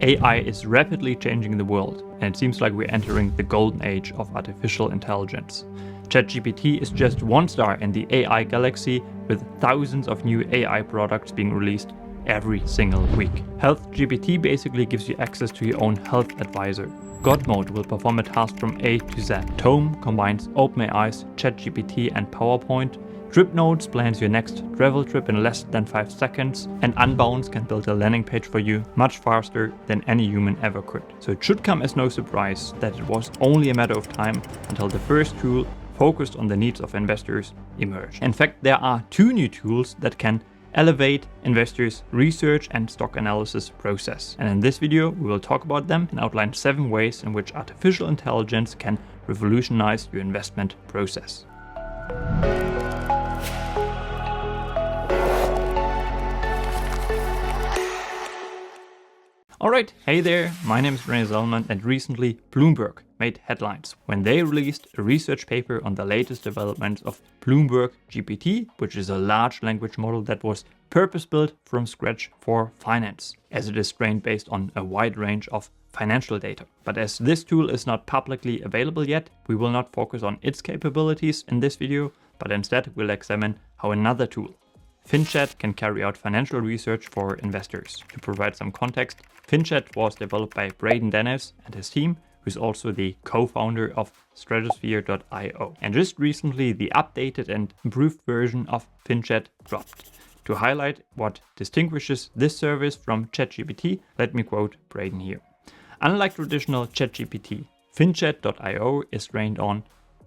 AI is rapidly changing the world, and it seems like we're entering the golden age of artificial intelligence. ChatGPT is just one star in the AI galaxy, with thousands of new AI products being released every single week. HealthGPT basically gives you access to your own health advisor. Godmode will perform a task from A to Z. Tome combines OpenAI's ChatGPT and PowerPoint. TripNotes plans your next travel trip in less than 5 seconds, and Unbounce can build a landing page for you much faster than any human ever could. So it should come as no surprise that it was only a matter of time until the first tool focused on the needs of investors emerged. In fact, there are 2 new tools that can elevate investors' research and stock analysis process. And in this video, we will talk about them and outline 7 ways in which artificial intelligence can revolutionize your investment process. Alright, hey there, my name is René Zellman, and recently Bloomberg made headlines when they released a research paper on the latest developments of GPT, which is a large language model that was purpose-built from scratch for finance, as it is trained based on a wide range of financial data. But as this tool is not publicly available yet, we will not focus on its capabilities in this video, but instead we'll examine how another tool, Finchat, can carry out financial research for investors. To provide some context, Finchat was developed by Braden Dennis and his team, who's also the co-founder of Stratosphere.io. And just recently, the updated and improved version of Finchat dropped. To highlight what distinguishes this service from ChatGPT, let me quote Braden here. Unlike traditional ChatGPT, Finchat.io is trained on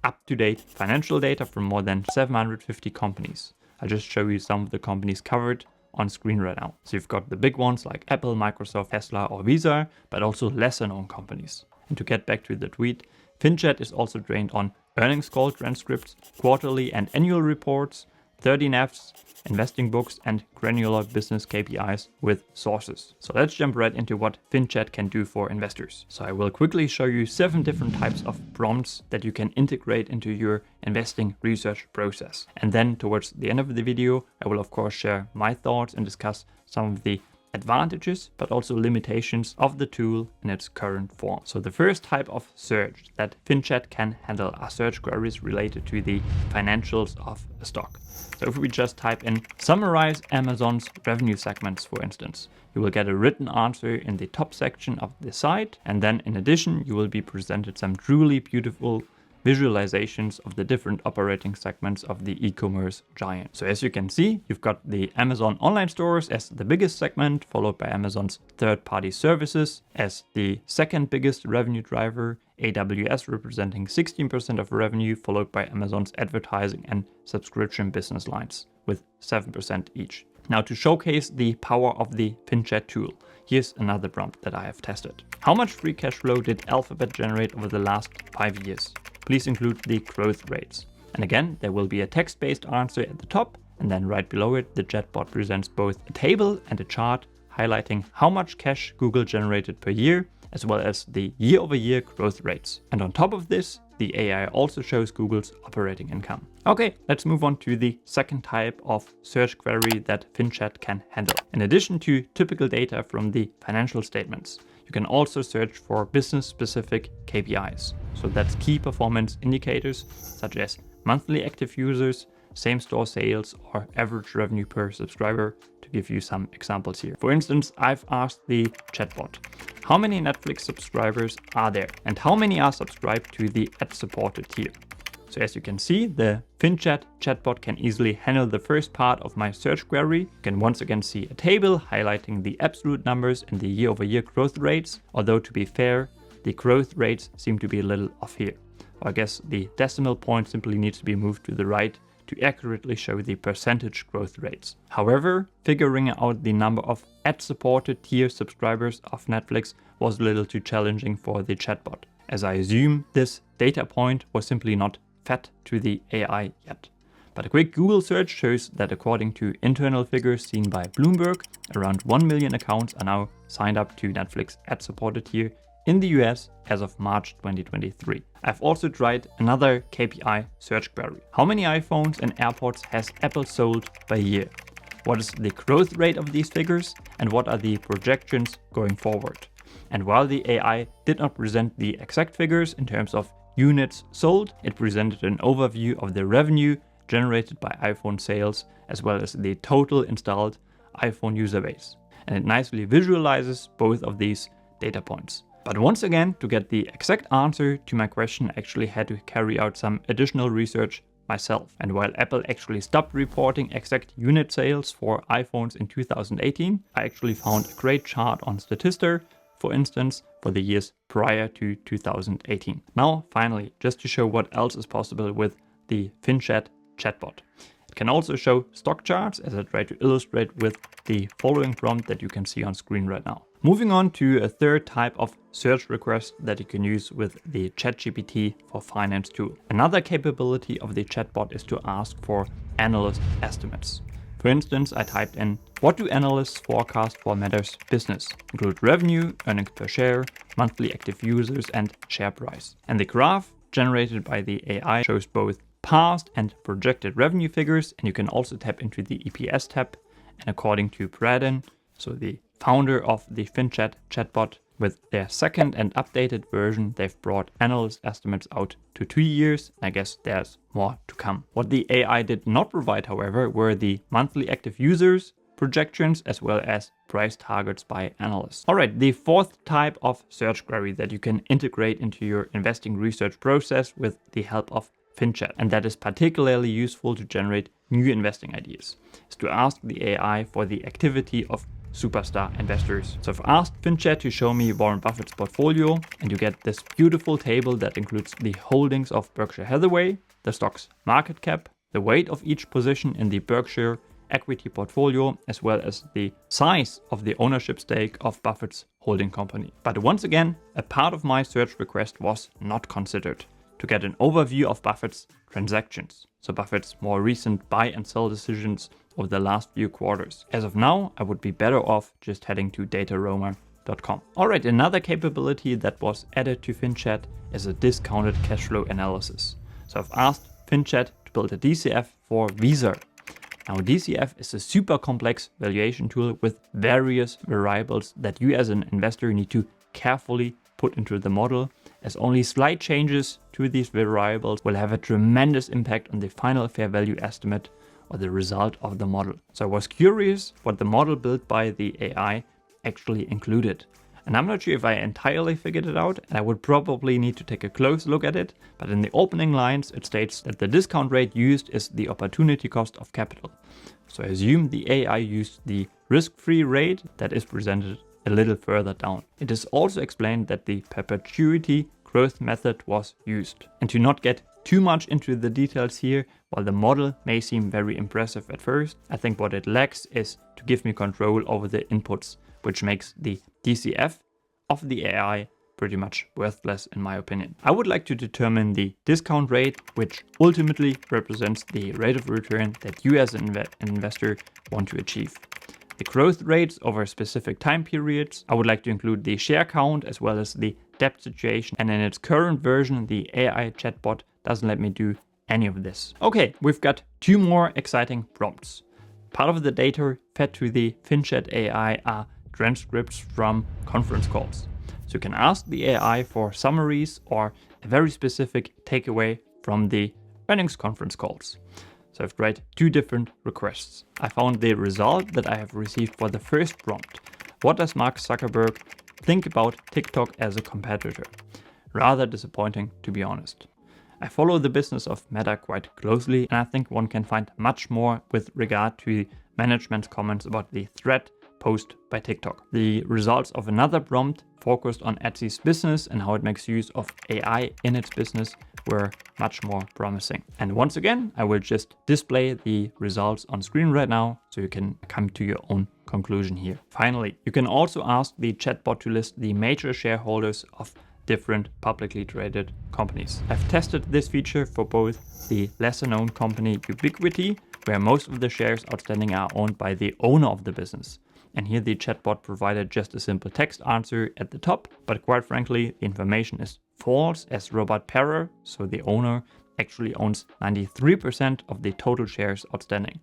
up-to-date financial data from more than 750 companies. I'll just show you some of the companies covered on screen right now. So you've got the big ones like Apple, Microsoft, Tesla, or Visa, but also lesser known companies. And to get back to the tweet, Finchat is also trained on earnings call transcripts, quarterly and annual reports, 30 NAVs, investing books, and granular business KPIs with sources. So let's jump right into what Finchat can do for investors. So I will quickly show you 7 different types of prompts that you can integrate into your investing research process. And then towards the end of the video, I will of course share my thoughts and discuss some of the advantages, but also limitations of the tool in its current form. So the first type of search that Finchat can handle are search queries related to the financials of a stock. So if we just type in summarize Amazon's revenue segments, for instance, you will get a written answer in the top section of the site. And then in addition, you will be presented some truly beautiful visualizations of the different operating segments of the e-commerce giant. So as you can see, you've got the Amazon online stores as the biggest segment, followed by Amazon's third-party services as the second biggest revenue driver, AWS representing 16% of revenue, followed by Amazon's advertising and subscription business lines with 7% each. Now, to showcase the power of the Finchat tool, here's another prompt that I have tested. How much free cash flow did Alphabet generate over the last 5 years? Please include the growth rates. And again, there will be a text-based answer at the top, and then right below it, the chatbot presents both a table and a chart highlighting how much cash Google generated per year, as well as the year-over-year growth rates. And on top of this, the AI also shows Google's operating income. Okay, let's move on to the second type of search query that Finchat can handle. In addition to typical data from the financial statements, you can also search for business-specific KPIs. So that's key performance indicators such as monthly active users, same-store sales, or average revenue per subscriber, to give you some examples here. For instance, I've asked the chatbot, how many Netflix subscribers are there and how many are subscribed to the ad-supported tier? So as you can see, the Finchat chatbot can easily handle the first part of my search query. You can once again see a table highlighting the absolute numbers and the year-over-year growth rates, although to be fair, the growth rates seem to be a little off here. I guess the decimal point simply needs to be moved to the right to accurately show the percentage growth rates. However, figuring out the number of ad-supported tier subscribers of Netflix was a little too challenging for the chatbot, as I assume this data point was simply not fed to the AI yet. But a quick Google search shows that according to internal figures seen by Bloomberg, around 1 million accounts are now signed up to Netflix ad-supported tier in the US as of March 2023. I've also tried another KPI search query. How many iPhones and AirPods has Apple sold per year? What is the growth rate of these figures and what are the projections going forward? And while the AI did not present the exact figures in terms of units sold, it presented an overview of the revenue generated by iPhone sales, as well as the total installed iPhone user base. And it nicely visualizes both of these data points. But once again, to get the exact answer to my question, I actually had to carry out some additional research myself. And while Apple actually stopped reporting exact unit sales for iPhones in 2018, I actually found a great chart on Statista, for instance, for the years prior to 2018. Now, finally, just to show what else is possible with the Finchat chatbot. It can also show stock charts, as I try to illustrate with the following prompt that you can see on screen right now. Moving on to a third type of search request that you can use with the Chat-GPT for Finance tool. Another capability of the chatbot is to ask for analyst estimates. For instance, I typed in, what do analysts forecast for Meta's business? Include revenue, earnings per share, monthly active users, and share price. And the graph generated by the AI shows both past and projected revenue figures, and you can also tap into the EPS tab. And according to Braden, so the founder of the Finchat chatbot, with their second and updated version, they've brought analyst estimates out to 2 years. I guess there's more to come. What the AI did not provide, however, were the monthly active users projections as well as price targets by analysts. All right, the fourth type of search query that you can integrate into your investing research process with the help of Finchat, and that is particularly useful to generate new investing ideas, is to ask the AI for the activity of superstar investors. So I've asked Finchat to show me Warren Buffett's portfolio, and you get this beautiful table that includes the holdings of Berkshire Hathaway, the stock's market cap, the weight of each position in the Berkshire equity portfolio, as well as the size of the ownership stake of Buffett's holding company. But once again, a part of my search request was not considered, to get an overview of Buffett's transactions, so Buffett's more recent buy and sell decisions over the last few quarters. As of now, I would be better off just heading to dataroma.com. Alright, another capability that was added to Finchat is a discounted cash flow analysis. So I've asked Finchat to build a DCF for Visa. Now, DCF is a super complex valuation tool with various variables that you as an investor need to carefully put into the model, as only slight changes to these variables will have a tremendous impact on the final fair value estimate or the result of the model. So I was curious what the model built by the AI actually included. And I'm not sure if I entirely figured it out, and I would probably need to take a close look at it, but in the opening lines it states that the discount rate used is the opportunity cost of capital. So I assume the AI used the risk-free rate that is presented a little further down. It is also explained that the perpetuity growth method was used. And to not get too much into the details here, while the model may seem very impressive at first, I think what it lacks is to give me control over the inputs, which makes the DCF of the AI pretty much worthless in my opinion. I would like to determine the discount rate, which ultimately represents the rate of return that you as an investor want to achieve. The growth rates over specific time periods. I would like to include the share count as well as the debt situation, and in its current version the AI chatbot doesn't let me do any of this. Okay, we've got 2 more exciting prompts. Part of the data fed to the Finchat AI are transcripts from conference calls. So you can ask the AI for summaries or a very specific takeaway from the earnings conference calls. So I've tried 2 different requests. I found the result that I have received for the first prompt. What does Mark Zuckerberg think about TikTok as a competitor? Rather disappointing, to be honest. I follow the business of Meta quite closely, and I think one can find much more with regard to management's comments about the threat posed by TikTok. The results of another prompt focused on Etsy's business and how it makes use of AI in its business were much more promising. And once again, I will just display the results on screen right now so you can come to your own conclusion here. Finally, you can also ask the chatbot to list the major shareholders of different publicly traded companies. I've tested this feature for both the lesser known company Ubiquity, where most of the shares outstanding are owned by the owner of the business. And here the chatbot provided just a simple text answer at the top, but quite frankly, the information is false, as Robert Perrer, so the owner, actually owns 93% of the total shares outstanding.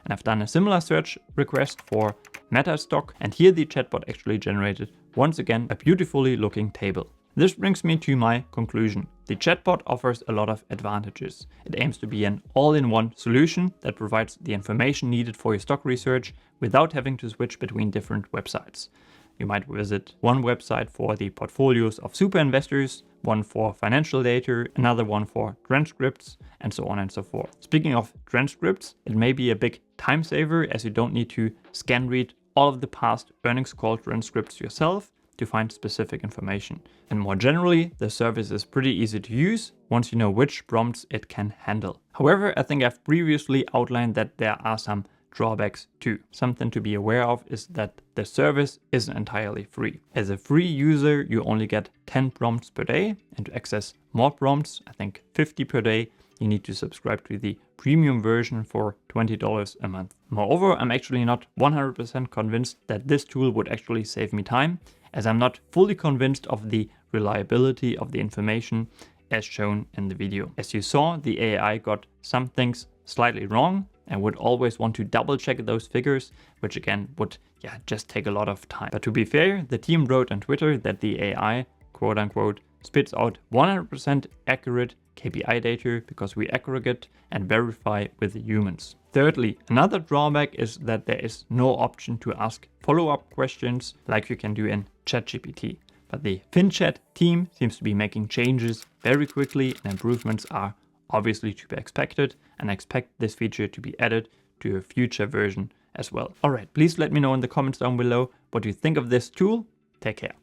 And I've done a similar search request for Meta stock, and here the chatbot actually generated once again, a beautifully looking table. This brings me to my conclusion. The chatbot offers a lot of advantages. It aims to be an all-in-one solution that provides the information needed for your stock research without having to switch between different websites. You might visit one website for the portfolios of super investors, one for financial data, another one for transcripts, and so on and so forth. Speaking of transcripts, it may be a big time saver as you don't need to scan read all of the past earnings call transcripts yourself to find specific information. And more generally, the service is pretty easy to use once you know which prompts it can handle. However, I think I've previously outlined that there are some drawbacks too. Something to be aware of is that the service isn't entirely free. As a free user, you only get 10 prompts per day, and to access more prompts, I think 50 per day, you need to subscribe to the premium version for $20 a month. Moreover, I'm actually not 100% convinced that this tool would actually save me time, as I'm not fully convinced of the reliability of the information as shown in the video. As you saw, the AI got some things slightly wrong and would always want to double check those figures, which again would just take a lot of time. But to be fair, the team wrote on Twitter that the AI, quote unquote, spits out 100% accurate KPI data because we aggregate and verify with the humans. Thirdly, another drawback is that there is no option to ask follow-up questions like you can do in ChatGPT. But the Finchat team seems to be making changes very quickly, and improvements are obviously to be expected, and I expect this feature to be added to a future version as well. Alright, please let me know in the comments down below what you think of this tool. Take care.